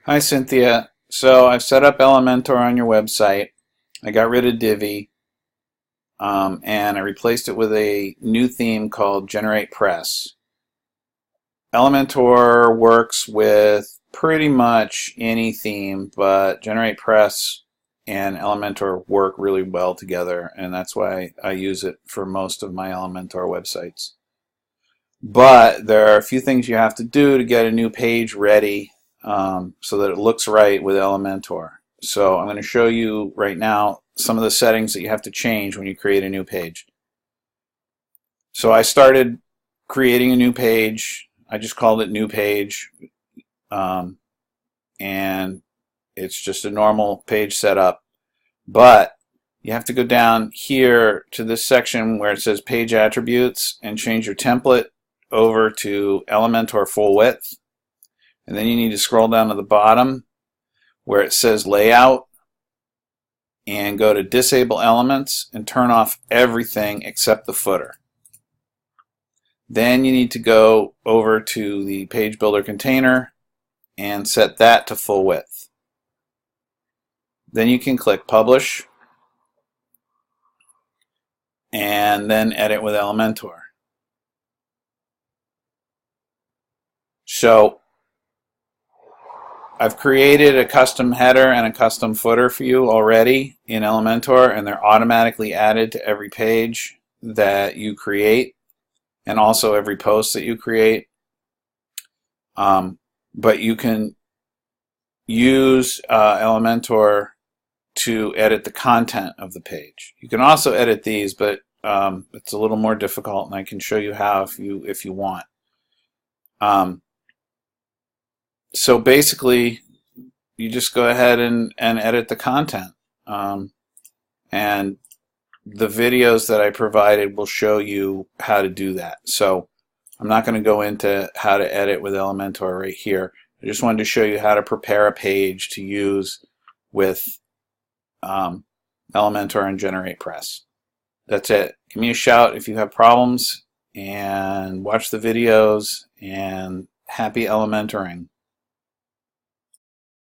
Hi Cynthia. So I've set up Elementor on your website. I got rid of Divi and I replaced it with a new theme called Generate Press. Elementor works with pretty much any theme, but Generate Press and Elementor work really well together, and that's why I use it for most of my Elementor websites. But there are a few things you have to do to get a new page ready so that it looks right with Elementor. So I'm going to show you right now some of the settings that you have to change when you create a new page. So I started creating a new page. I just called it New Page, and it's just a normal page setup. But you have to go down here to this section where it says Page Attributes and change your template over to Elementor Full Width. And then you need to scroll down to the bottom where it says Layout and go to Disable Elements and turn off everything except the footer. Then you need to go over to the Page Builder container and set that to full width. Then you can click Publish and then edit with Elementor. So I've created a custom header and a custom footer for you already in Elementor, and they're automatically added to every page that you create and also every post that you create. But you can use Elementor to edit the content of the page. You can also edit these, but it's a little more difficult, and I can show you how if you want. So basically, you just go ahead and edit the content. And the videos that I provided will show you how to do that. So I'm not going to go into how to edit with Elementor right here. I just wanted to show you how to prepare a page to use with Elementor and Generate Press. That's it. Give me a shout if you have problems, and watch the videos, and happy Elementoring.